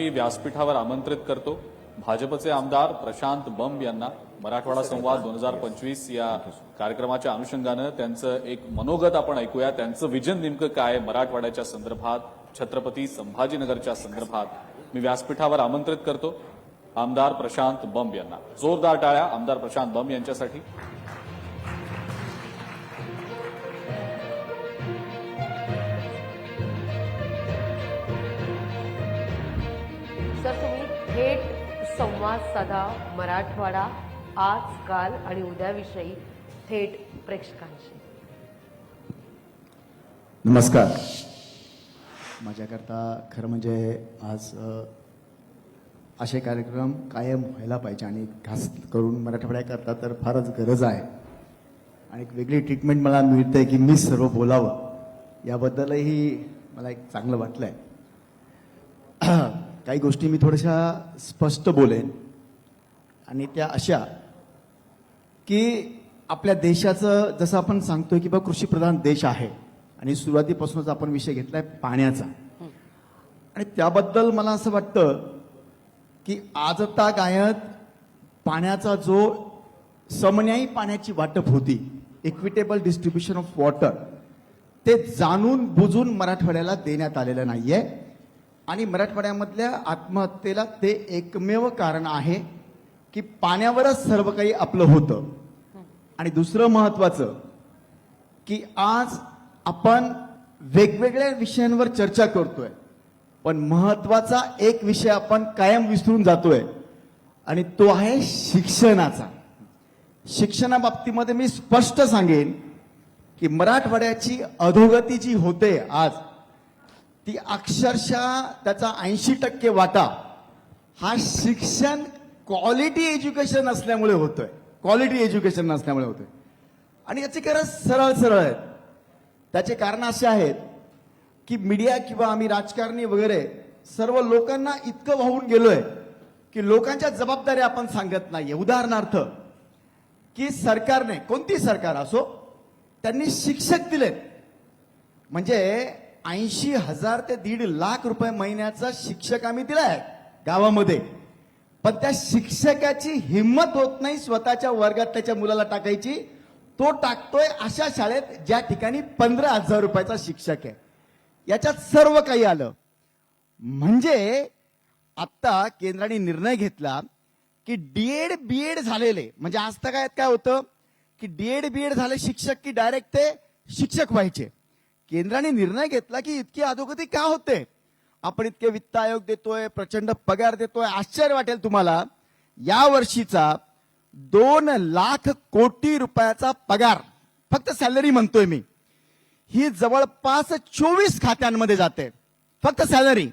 मी व्यासपीठावर आमंत्रित करतो भाजपचे आमदार प्रशांत बंब यांना मराठवाडा संवाद 2025 या कार्यक्रमाच्या अनुषंगानं त्यांचं एक मनोगत आपण ऐकूया। त्यांचं विजन नेमकं काय मराठवाड्याच्या संदर्भात, छत्रपती संभाजीनगरच्या संदर्भात मी व्यासपीठावर आमंत्रित करतो आमदार प्रशांत बंब यांना। जोरदार टाळ्या आमदार प्रशांत बंब यांच्यासाठी। सर, तुम्ही थेट संवाद साधा मराठवाडा आज, काल आणि उद्याविषयी थेट प्रेक्षकांशी। नमस्कार। माझ्याकरता खरं म्हणजे आज असे कार्यक्रम कायम व्हायला पाहिजे आणि खास करून मराठवाड्याकरता तर फारच गरज आहे आणि एक वेगळी ट्रीटमेंट मला मिळते की मी सर्व बोलावं याबद्दलही मला एक चांगलं वाटलंय। काही गोष्टी मी थोड्याशा स्पष्ट बोलेन आणि त्या अशा की आपल्या देशाचं जसं आपण सांगतोय की बा कृषीप्रधान देश आहे आणि सुरुवातीपासूनच आपण विषय घेतलाय पाण्याचा आणि त्याबद्दल मला असं वाटतं की आजता गायत पाण्याचा जो समन्यायी पाण्याची वाटप होती, इक्विटेबल डिस्ट्रीब्युशन ऑफ वॉटर, ते जाणून बुजून मराठवाड्याला देण्यात आलेलं नाहीये आणि मराठवाड्यामधल्या आत्महत्येला ते एकमेव कारण आहे की पाण्यावरच सर्व काही आपलं होतं। आणि दुसरं महत्वाचं की आज आपण वेगवेगळ्या विषयांवर चर्चा करतोय पण महत्वाचा एक विषय आपण कायम विसरून जातोय आणि तो आहे शिक्षणाचा। शिक्षणाबाबतीमध्ये मी स्पष्ट सांगेन की मराठवाड्याची अधोगती जी होते आज ती अक्षरशः त्याचा 80% वाटा हा शिक्षण क्वालिटी एज्युकेशन नसल्यामुळे होतोय, क्वालिटी एज्युकेशन नसल्यामुळे होतोय। आणि याचे कारण सरळ सरळ आहेत। त्याचे कारण असे आहेत की मीडिया किंवा आम्ही राजकारणी वगैरे सर्व लोकांना इतकं वाहून गेलोय की लोकांच्या जबाबदाऱ्या आपण सांगत नाहीये। उदाहरणार्थ की सरकारने, कोणती सरकार असो, त्यांनी शिक्षक दिलेत, म्हणजे 80,000 ते 1.5 लाख रुपये महिन्याचा शिक्षक आम्ही दिलाय गावामध्ये, पण त्या शिक्षकाची हिंमत होत नाही स्वतःच्या वर्गात त्याच्या मुलाला टाकायची। तो टाकतोय अशा शाळेत ज्या ठिकाणी 15,000 रुपयाचा शिक्षक आहे। याच्यात सर्व काही आलं। म्हणजे आता केंद्राने निर्णय घेतला की डीएड बीएड झालेले, म्हणजे आज तक काय होतं की डीएड बीएड झाले शिक्षक की डायरेक्ट ते शिक्षक व्हायचे। केंद्राने निर्णय घेतला की इतकी अधोगती का होते, आपण इतके वित्त आयोग देतोय, प्रचंड पगार देतोय। आश्चर्य वाटेल तुम्हाला, या वर्षीचा 2 लाख कोटी रुपयाचा पगार, फक्त सॅलरी म्हणतोय मी, ही जवळपास 24 खात्यांमध्ये जाते, फक्त सॅलरी।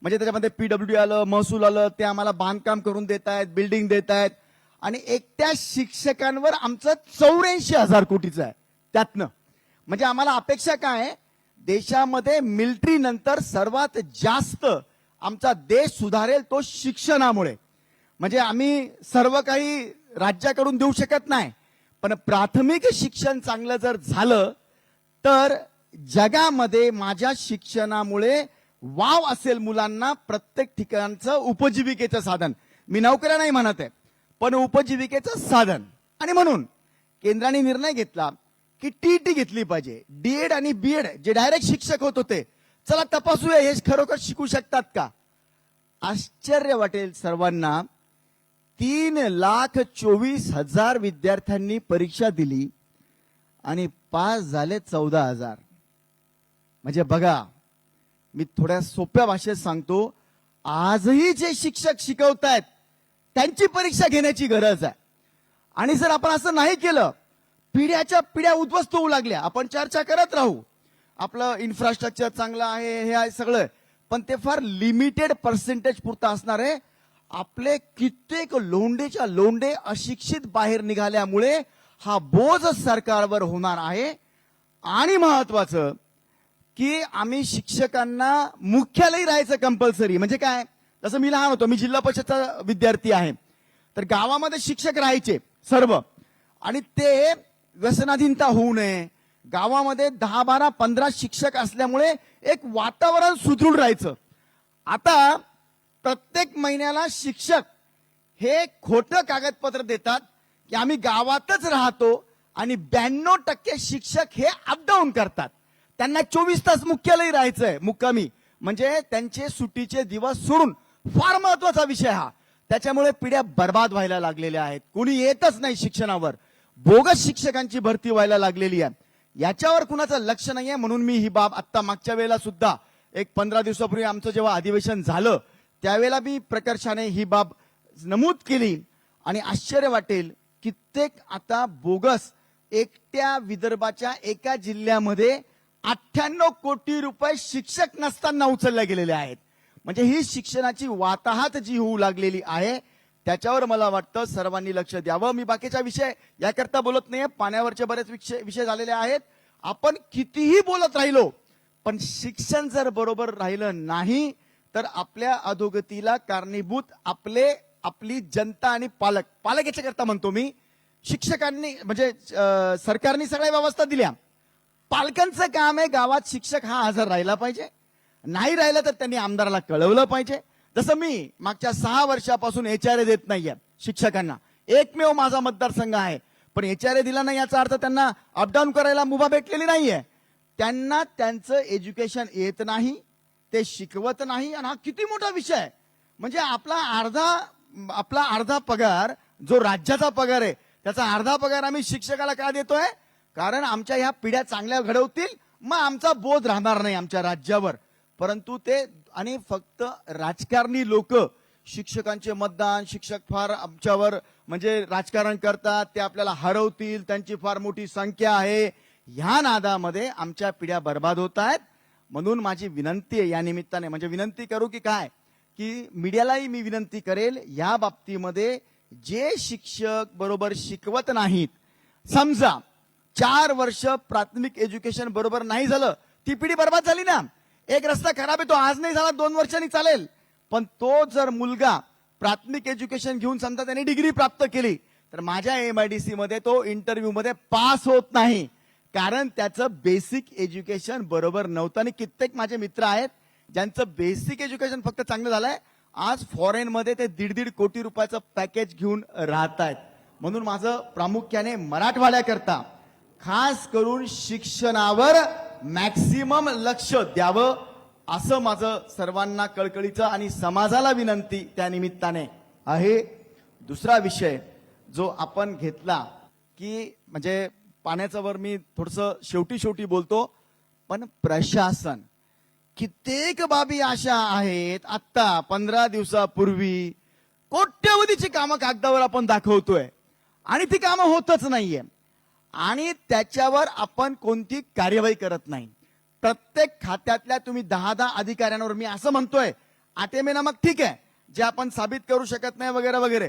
म्हणजे त्याच्यामध्ये पीडब्ल्यूडी आलं, महसूल आलं, ते आम्हाला बांधकाम करून देत आहेत, बिल्डिंग देत आहेत आणि एकट्या शिक्षकांवर आमचं 84,000 कोटीचं आहे त्यातनं। म्हणजे आम्हाला अपेक्षा काय आहे, देशामध्ये मिलिटरी नंतर सर्वात जास्त आमचा देश सुधारेल तो शिक्षणामुळे। म्हणजे आम्ही सर्व काही राज्याकडून देऊ शकत नाही, पण प्राथमिक शिक्षण चांगलं जर झालं तर जगामध्ये माझ्या शिक्षणामुळे वाव असेल मुलांना, प्रत्येक ठिकाणचं उपजीविकेचं साधन, मी नोकऱ्या नाही म्हणत आहे, पण उपजीविकेचं साधन। आणि म्हणून केंद्राने निर्णय घेतला की टीटी घेतली पाहिजे। डीएड आणि बीएड जे डायरेक्ट शिक्षक होत होते, चला तपासूया हे खरोखर शिकू शकतात का। आश्चर्य वाटेल सर्वांना, 3,24,000 विद्यार्थ्यांनी परीक्षा दिली आणि पास झाले 14,000। म्हणजे बघा, मी थोड्या सोप्या भाषेत सांगतो, आजही जे शिक्षक शिकवतायत त्यांची परीक्षा घेण्याची गरज आहे। आणि जर आपण असं नाही केलं, पिढ्याच्या पिढ्या उद्ध्वस्त होऊ लागल्या। आपण चर्चा करत राहू, आपलं इन्फ्रास्ट्रक्चर चांगलं आहे, हे आहे सगळं, पण ते फार लिमिटेड पर्सेंटेज पुरतं असणार आहे। आपले कित्येक लोंडेच्या लोंडे अशिक्षित बाहेर निघाल्यामुळे हा बोज सरकारवर होणार आहे। आणि महत्वाचं की आम्ही शिक्षकांना मुख्यालयी राहायचं कंपल्सरी। म्हणजे काय, जसं मी लहान होतो, मी जिल्हा परिषदचा विद्यार्थी आहे, तर गावामध्ये शिक्षक राहायचे सर्व आणि ते व्यसनाधीनता होऊ नये, गावामध्ये 10, 12, 15 शिक्षक असल्यामुळे एक वातावरण सुदृढ राहायचं। आता प्रत्येक महिन्याला शिक्षक हे खोटं कागदपत्र देतात की आम्ही गावातच राहतो आणि 92% शिक्षक हे अपडाऊन करतात. त्यांना 24 तास मुख्यालयी राहायचंय, मुक्कामी, म्हणजे त्यांचे सुट्टीचे दिवस सोडून. फार महत्वाचा विषय हा. त्याच्यामुळे पिढ्या बर्बाद व्हायला लागलेल्या आहेत. कोणी येतच नाही शिक्षणावर. बोगस शिक्षकांची भरती व्हायला लागलेली आहे. याच्यावर कुणाचं लक्ष नाहीये. म्हणून मी ही बाब आत्ता मागच्या वेळेला सुद्धा एक 15 दिवसापूर्वी आमचं जेव्हा अधिवेशन झालं त्यावेळेला मी प्रकर्षाने ही बाब नमूद केली. आणि आश्चर्य वाटेल, कित्येक आता बोगस एकट्या विदर्भाच्या एका जिल्ह्यामध्ये 98 कोटी रुपये शिक्षक नसताना उचलले गेलेले आहेत. म्हणजे ही शिक्षणाची वाताहत जी होऊ लागलेली आहे त्याच्यावर मला वाटतं सर्वांनी लक्ष द्यावं. मी बाकीचा विषय याकरता बोलत नाहीये, पाण्यावरचे बरेच विषय झालेले आहेत. आपण कितीही बोलत राहिलो पण शिक्षण जर बरोबर राहिलं नाही तर आपल्या अधोगतीला कारणीभूत आपली जनता आणि पालक याच्याकरता म्हणतो मी. शिक्षकांनी म्हणजे सरकारने सगळ्या व्यवस्था दिल्या. पालकांचं काम आहे गावात शिक्षक हा हजर राहिला पाहिजे. नाही राहिलं तर त्यांनी आमदाराला कळवलं पाहिजे. जसं मी मागच्या 6 वर्षापासून HRA देत नाहीये शिक्षकांना. एकमेव माझा मतदारसंघ आहे, पण HRA दिला नाही याचा अर्थ त्यांना अपडाऊन करायला मुभा भेटलेली नाहीये. त्यांना त्यांचं एज्युकेशन येत नाही, ते शिकवत नाही. आणि हा किती मोठा विषय आहे. म्हणजे आपला अर्धा पगार जो राज्याचा पगार आहे त्याचा अर्धा पगार आम्ही शिक्षकाला का देतोय? कारण आमच्या ह्या पिढ्या चांगल्या घडवतील, मग आमचा बोध राहणार नाही आमच्या राज्यावर. परंतु ते आणि फक्त राजकारणी लोक शिक्षकांचे मतदान, शिक्षक फार आमच्यावर म्हणजे राजकारण करतात, ते आपल्याला हरवतील, त्यांची फार मोठी संख्या आहे, ह्या नादामध्ये आमच्या पिढ्या बर्बाद होत आहेत. म्हणून माझी विनंती आहे या निमित्ताने, म्हणजे विनंती करू की काय, की मीडियालाही मी विनंती करेल, या बाबतीमध्ये जे शिक्षक बरोबर शिकवत नाहीत, समजा 4 वर्ष प्राथमिक एज्युकेशन बरोबर नाही झालं, ती पिढी बर्बाद झाली ना. एक रस्ता खराब आहे, तो आज नाही झाला 2 वर्षांनी चालेल, पण तो जर मुलगा प्राथमिक एज्युकेशन घेऊन समजा त्याने डिग्री प्राप्त केली तर माझ्या MIDC मध्ये तो इंटरव्ह्यू मध्ये पास होत नाही, कारण त्याचं बेसिक एज्युकेशन बरोबर नव्हतं. आणि कित्येक माझे मित्र आहेत ज्यांचं बेसिक एज्युकेशन फक्त चांगलं झालंय, आज फॉरेन मध्ये ते 1.5 कोटी रुपयाचं पॅकेज घेऊन राहत आहेत. म्हणून माझं प्रामुख्याने मराठवाड्याकरता खास करून शिक्षणावर मॅक्सिमम लक्ष द्यावं असं माझं सर्वांना कळकळीचं आणि समाजाला विनंती त्या निमित्ताने आहे. दुसरा विषय जो आपण घेतला की म्हणजे पाण्याचं वर मी थोडंसं शेवटी बोलतो, पण प्रशासन, कित्येक बाबी अशा आहेत. आत्ता 15 दिवसापूर्वी कोट्यवधीची कामं कागदावर आपण दाखवतोय आणि ती कामं होतच नाहीये आणि त्याच्यावर आपण कोणती कार्यवाही करत नाही. प्रत्येक खात्यातल्या तुम्ही 10 अधिकाऱ्यांवर मी असं म्हणतोय, आटेमेना मग ठीक आहे जे आपण साबित करू शकत नाही वगैरे वगैरे,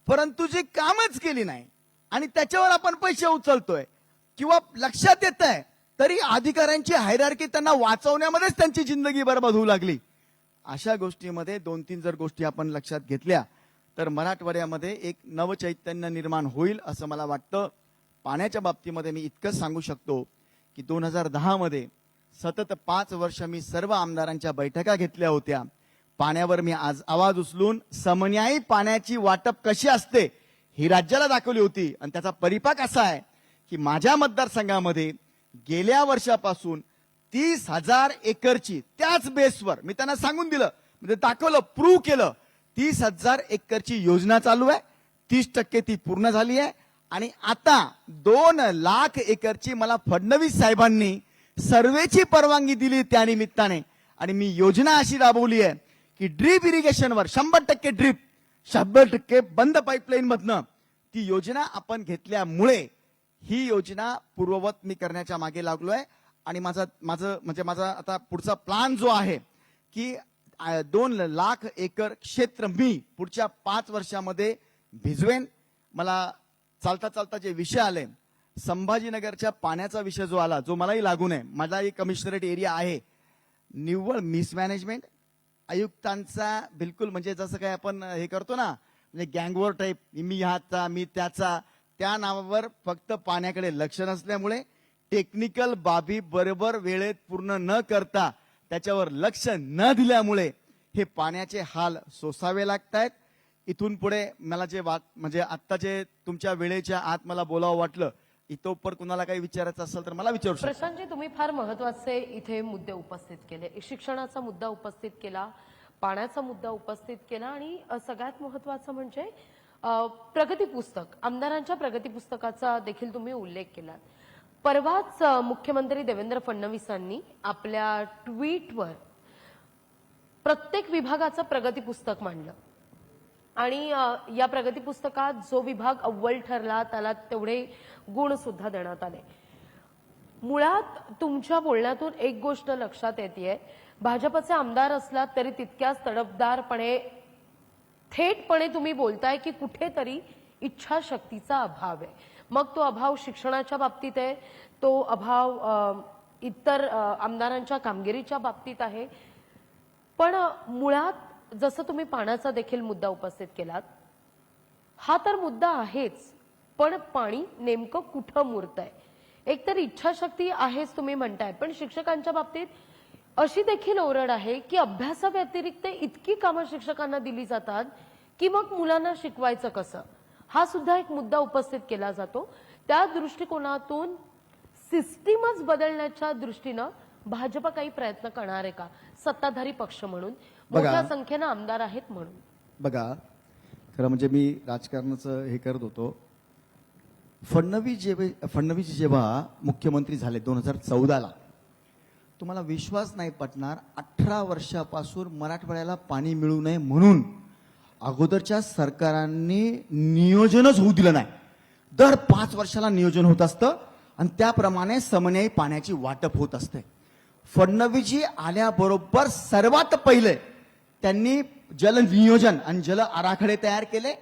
परंतु जी कामच केली नाही आणि त्याच्यावर आपण पैसे उचलतोय किंवा लक्षात येत आहे तरी अधिकाऱ्यांची हायरार्की त्यांना वाचवण्यामध्येच त्यांची जिंदगी बरबाद होऊ लागली. अशा गोष्टीमध्ये 2-3 जर गोष्टी आपण लक्षात घेतल्या तर मराठवाड्यामध्ये एक नवचैतन्य निर्माण होईल असं मला वाटतं. पाण्याच्या बाबतीमध्ये मी इतकंच सांगू शकतो की 2010 मध्ये सतत 5 वर्ष मी सर्व आमदारांच्या बैठका घेतल्या होत्या. पाण्यावर मी आज आवाज उचलून समन्यायी पाण्याची वाटप कशी असते ही राज्याला दाखवली होती. आणि त्याचा परिपाक असा आहे की माझ्या मतदारसंघामध्ये गेल्या वर्षापासून 30,000 एकरची त्याच बेसवर मी त्यांना सांगून दिलं, म्हणजे दाखवलं, प्रूव्ह केलं, 30,000 एकरची योजना चालू आहे. 30% ती पूर्ण झाली आहे आणि आता 2 लाख एकरची मला फडणवीस साहेबांनी सर्वेची परवानगी दिली त्या निमित्ताने. आणि मी योजना अशी राबवली आहे की ड्रीप इरिगेशनवर 100% ड्रीप, 100% बंद पाईपलाईन मधनं ती योजना आपण घेतल्यामुळे ही योजना पूर्ववत मी करण्याच्या मागे लागलोय. आणि माझा आता पुढचा प्लान जो आहे की 2 लाख एकर क्षेत्र मी पुढच्या 5 वर्षामध्ये भिजवेन. मला चालता जे विषय आले, संभाजीनगरच्या पाण्याचा विषय जो आला, जो मलाही लागून आहे, माझा एक कमिशनरेट एरिया आहे, निव्वळ मिसमॅनेजमेंट आयुक्तांचा बिलकुल, म्हणजे जसं काय आपण हे करतो ना, म्हणजे गँगवॉर टाईप, मी ह्याचा मी त्याचा, त्या नावावर फक्त पाण्याकडे लक्ष नसल्यामुळे, टेक्निकल बाबी बरोबर वेळेत पूर्ण न करता त्याच्यावर लक्ष न दिल्यामुळे हे पाण्याचे हाल सोसावे लागतायत. इथून पुढे मला जे म्हणजे आत्ता जे तुमच्या वेळेच्या आत मला बोलावं वाटलं, इतोपर कुणाला काही विचारायचं असेल तर मला विचारू शकता. प्रशांतजी, तुम्ही फार महत्वाचे इथे मुद्दे उपस्थित केले. शिक्षणाचा मुद्दा उपस्थित केला, पाण्याचा मुद्दा उपस्थित केला आणि सगळ्यात महत्वाचं म्हणजे प्रगती पुस्तक, आमदारांच्या प्रगती पुस्तकाचा देखील तुम्ही उल्लेख केला. परवाच मुख्यमंत्री देवेंद्र फडणवीसांनी आपल्या ट्विटवर प्रत्येक विभागाचं प्रगती पुस्तक मांडलं आणि या प्रगती पुस्तकात जो विभाग अव्वल ठरला त्याला तेवढे गुण सुद्धा देण्यात आले. मुळात तुमच्या बोलण्यातून एक गोष्ट लक्षात येते, भाजपचे आमदार असलात तरी तितक्याच तडफदारपणे थेटपणे तुम्ही बोलताय की कुठेतरी इच्छाशक्तीचा अभाव आहे. मग तो अभाव शिक्षणाच्या बाबतीत आहे, तो अभाव इतर आमदारांच्या कामगिरीच्या बाबतीत आहे. पण मुळात जसं तुम्ही पाण्याचा देखील मुद्दा उपस्थित केलात, हा तर मुद्दा आहेच, पण पाणी नेमकं कुठं मुरतंय? एकतर इच्छाशक्ती आहेच तुम्ही म्हणताय, पण शिक्षकांच्या बाबतीत अशी देखील ओरड आहे की अभ्यासाव्यतिरिक्त इतकी कामं शिक्षकांना दिली जातात की मग मुलांना शिकवायचं कसं? हा सुद्धा एक मुद्दा उपस्थित केला जातो. त्या दृष्टिकोनातून सिस्टीमच बदलण्याच्या दृष्टीनं भाजप काही प्रयत्न करणार आहे का, सत्ताधारी पक्ष म्हणून, मोठ्या संख्येनं आमदार आहेत म्हणून? बघा, खरं म्हणजे मी राजकारणाचं हे करत होतो. फडणवीस जेव्हा मुख्यमंत्री झाले 2014ला, तुम्हाला विश्वास नाही पटणार, 18 वर्षापासून मराठवाड्याला पाणी मिळू नये म्हणून अगोदरच्या सरकारांनी नियोजनच होऊ दिलं नाही. दर 5 वर्षाला नियोजन होत असतं आणि त्याप्रमाणे समन्यायी पाण्याची वाटप होत असते. फडणवीसजी आल्याबरोबर सर्वात पहिले त्यांनी जल नियोजन आणि जल आराखडे तयार केले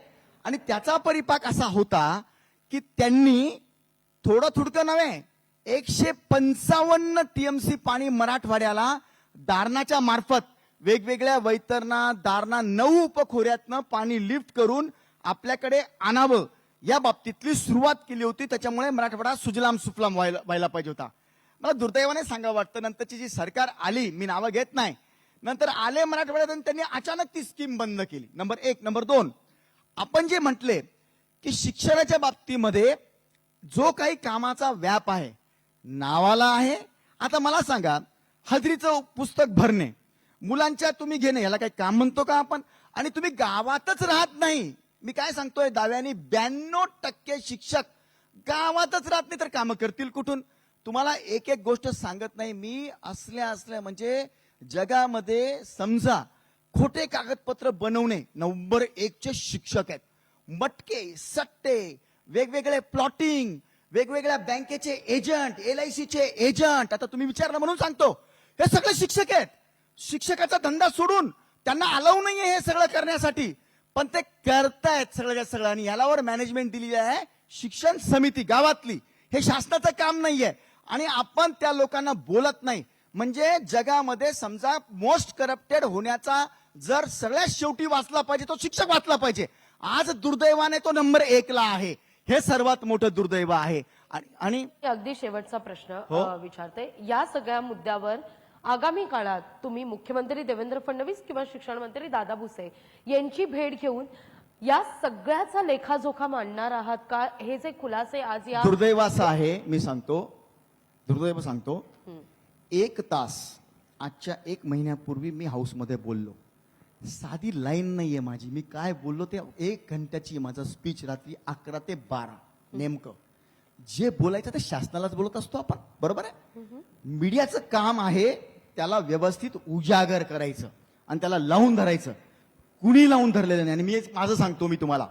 आणि त्याचा परिपाक असा होता की त्यांनी थोडं थोडकं नव्हे 155 टीएमसी पाणी मराठवाड्याला दारणाच्या मार्फत वेगवेगळ्या वैतरणा दारणा 9 उपखोऱ्यातनं पाणी लिफ्ट करून आपल्याकडे आणावं या बाबतीतली सुरुवात केली होती. त्याच्यामुळे मराठवाडा सुजलाम सुफलाम व्हायला पाहिजे होता. मला दुर्दैवाने सांगावं वाटतं, नंतरची जी सरकार आली, मी नावं घेत नाही, नंतर आले मराठवाड्यात आणि त्यांनी अचानक ती स्कीम बंद केली. नंबर 1. नंबर 2, आपण जे म्हटले की शिक्षणाच्या बाबतीमध्ये जो काही कामाचा व्याप आहे नावाला आहे. आता मला सांगा, हजरीचं पुस्तक भरणे, मुलांच्या तुम्ही घेणे, याला काही काम म्हणतो का आपण? आणि तुम्ही गावातच राहत नाही. मी काय सांगतोय, दाव्याने 92% शिक्षक गावातच राहत नाही तर कामं करतील कुठून? तुम्हाला एक एक गोष्ट सांगत नाही मी. असल्या म्हणजे जगामध्ये समजा खोटे कागदपत्र बनवणे नंबर 1चे शिक्षक आहेत. मटके सट्टे, वेगवेगळे प्लॉटिंग, वेगवेगळ्या बँकेचे एजंट, LICचे एजंट, आता तुम्ही विचारलं म्हणून सांगतो, हे सगळे शिक्षक आहेत. शिक्षकाचा धंदा सोडून त्यांना अलाऊ नाहीये हे सगळं करण्यासाठी, पण ते करतायत सगळ्या सगळं. आणि यालावर मॅनेजमेंट दिलेली आहे शिक्षण समिती गावातली. हे शासनाचं काम नाहीये आणि आपण त्या लोकांना बोलत नाही. म्हणजे जगामध्ये समजा मोस्ट करप्टेड होण्याचा जर सगळ्यात शेवटी वाचला पाहिजे तो शिक्षक वाचला पाहिजे. आज दुर्दैवाने तो नंबर 1ला आहे. हे सर्वात मोठं दुर्दैव आहे. आणि अगदी शेवटचा प्रश्न विचारते, या सगळ्या मुद्द्यावर आगामी काळात तुम्ही मुख्यमंत्री देवेंद्र फडणवीस किंवा शिक्षण मंत्री दादा भुसे यांची भेट घेऊन या सगळ्याचा लेखाजोखा मांडणार आहात का? हे जे खुलासे आज या दुर्दैव असं आहे, मी सांगतो, दुर्दैव सांगतो, 1 तास आजच्या 1 महिन्यापूर्वी मी हाऊसमध्ये बोललो. साधी लाईन नाहीये माझी, मी काय बोललो ते 1 घंट्याची माझं स्पीच, रात्री 11 ते 12 नेमकं जे बोलायचं ते शासनालाच बोलत असतो आपण, बरोबर आहे. मीडियाचं काम आहे त्याला व्यवस्थित उजागर करायचं आणि त्याला लावून धरायचं. कुणी लावून धरलेलं नाही. आणि मी माझं सांगतो, मी तुम्हाला,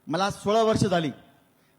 मला 16 वर्ष झाली.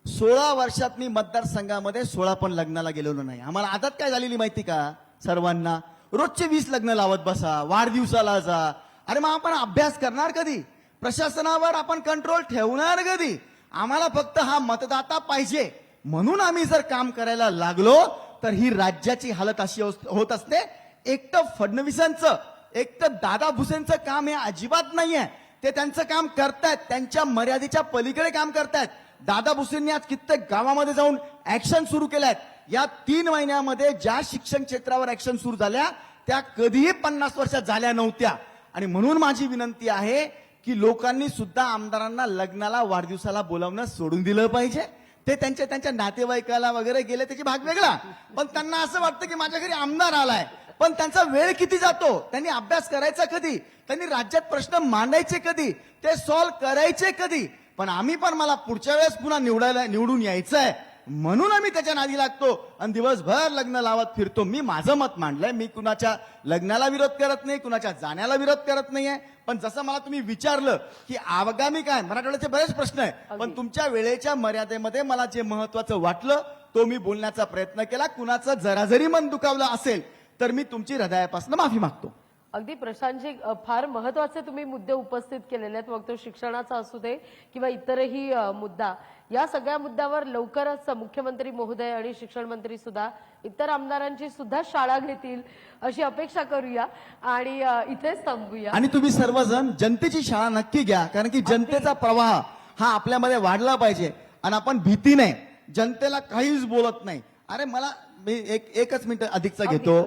16 वर्षात मी मतदारसंघामध्ये 16 पण लग्नाला गेलेलो नाही. आम्हाला आदत काय झालेली माहिती का सर्वांना? रोजचे 20 लग्न लावत बसा, वाढदिवसाला जा. अरे मग आपण अभ्यास करणार कधी? प्रशासनावर आपण कंट्रोल ठेवणार कधी? आम्हाला फक्त हा मतदाता पाहिजे म्हणून आम्ही जर काम करायला लागलो तर ही राज्याची हालत अशी होत असते. एकटं फडणवीसांचं, एकटं दादा भुसेंचं काम हे अजिबात नाहीये. ते त्यांचं काम करतायत, त्यांच्या मर्यादेच्या पलीकडे काम करतायत. दादा भुसेंनी आज कित्येक गावामध्ये जाऊन ऍक्शन सुरू केल्यात. या 3 महिन्यामध्ये ज्या शिक्षण क्षेत्रावर ऍक्शन सुरू झाल्या त्या कधीही 50 वर्षात झाल्या नव्हत्या. आणि म्हणून माझी विनंती आहे की लोकांनी सुद्धा आमदारांना लग्नाला वाढदिवसाला बोलावणं सोडून दिलं पाहिजे. ते त्यांच्या नातेवाईकाला वगैरे गेले त्याची भाग वेगळा, पण त्यांना असं वाटतं की माझ्या घरी आमदार आलाय, पण त्यांचा वेळ किती जातो, त्यांनी अभ्यास करायचा कधी, त्यांनी राज्यात प्रश्न मांडायचे कधी, ते सॉल्व्ह करायचे कधी. पण आम्ही पण मला पुढच्या वेळेस पुन्हा निवडून यायचंय म्हणून आम्ही त्याच्या नादी लागतो आणि दिवसभर लग्न लावत फिरतो. मी माझं मत मांडलंय, मी कुणाच्या लग्नाला विरोध करत नाही, कुणाच्या जाण्याला विरोध करत नाहीये. पण जसं मला तुम्ही विचारलं की आगामी काय मराठवाड्याचे बरेच प्रश्न आहे, पण तुमच्या वेळेच्या मर्यादेमध्ये मला जे महत्वाचं वाटलं तो मी बोलण्याचा प्रयत्न केला. कुणाचं जरा जरी मन दुखावलं असेल तर मी तुमची हृदयापासून माफी मागतो. अगदी प्रशांतजी, फार महत्वाचे तुम्ही मुद्दे उपस्थित केलेले आहेत, मग तो शिक्षणाचा असू दे किंवा इतरही मुद्दा. या सगळ्या मुद्द्यावर लवकरच मुख्यमंत्री महोदय आणि शिक्षण मंत्री सुद्धा इतर आमदारांची सुद्धा शाळा घेतील अशी अपेक्षा करूया आणि इथेच थांबूया. आणि तुम्ही सर्वजण जनतेची शाळा नक्की घ्या, कारण की जनतेचा प्रवाह हा आपल्यामध्ये वाढला पाहिजे आणि आपण भीती नाही, जनतेला काहीच बोलत नाही. अरे मला मी एकच मिनिट अधिकचा घेतो.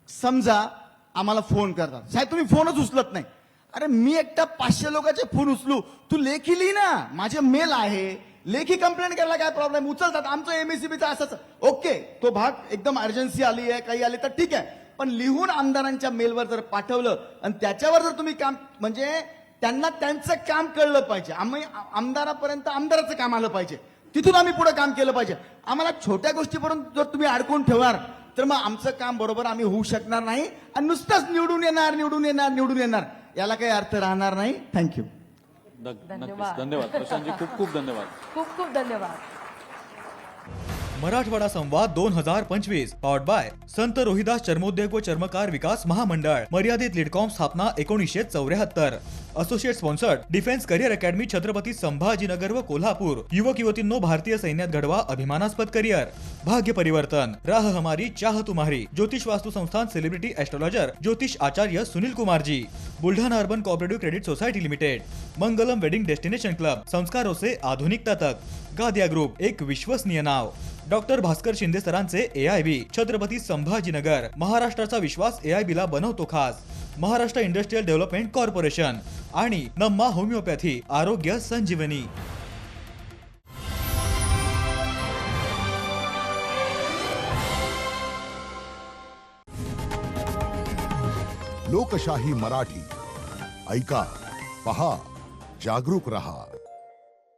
समजा आम्हाला फोन करतात, साहेब तुम्ही फोनच उचलत नाही. अरे मी एकटा 500 लोकांचे फोन उचलू, तू लेखी लिही ना, माझे मेल आहे, लेखी कंप्लेंट करायला काय प्रॉब्लेम, उचलतात. आमचं एमएससीबीचा असंच ओके, तो भाग एकदम अर्जन्सी आली आहे काही आली तर ठीक आहे, पण लिहून आमदारांच्या मेलवर जर पाठवलं आणि त्याच्यावर जर तुम्ही काम म्हणजे त्यांना त्यांचं काम कळलं पाहिजे. आम्ही आमदारापर्यंत आमदाराचं काम आलं पाहिजे, तिथून आम्ही पुढे काम केलं पाहिजे. आम्हाला छोट्या गोष्टीपर्यंत जर तुम्ही अडकून ठेवणार तर मग आमचं काम बरोबर आम्ही होऊ शकणार नाही आणि नुसतंच निवडून येणार याला काही अर्थ राहणार नाही. थँक्यू. नक्कीच धन्यवाद प्रशांतजी, खूप खूप धन्यवाद. खूप खूप धन्यवाद. मराठवाडा संवाद 2025 पॉवर्ड बाय संत रोहिदास चर्मोद्योग व चर्मकार विकास महामंडळ, मर्यादित लीडकॉम, स्थापना 1974. Associate sponsored defence career academy, Chhatrapati Sambhajinagar व कोल्हापूर. युवक युवतींनो, भारतीय सैन्यात घडवा अभिमानास्पद करिअर. भाग्य परिवर्तन, राह हमारी चाह तुम्हारी. ज्योतिष वास्तु संस्थान, सेलिब्रिटी एस्ट्रोलॉजर ज्योतिष Acharya Sunil Kumar ji. Buldhana urban cooperative credit society limited. Mangalam wedding destination club, संस्कारों से आधुनिकता तक. गादिया ग्रुप, एक विश्वसनीय नाव. डॉक्टर भास्कर शिंदे सरांचे AIB, छत्रपती संभाजीनगर. महाराष्ट्राचा विश्वास AIB ला बनवतो खास. महाराष्ट्र इंडस्ट्रियल डेव्हलपमेंट कॉर्पोरेशन आणि नम्मा होमिओपॅथी, आरोग्य संजीवनी. लोकशाही मराठी ऐका, पहा, जागरूक रहा.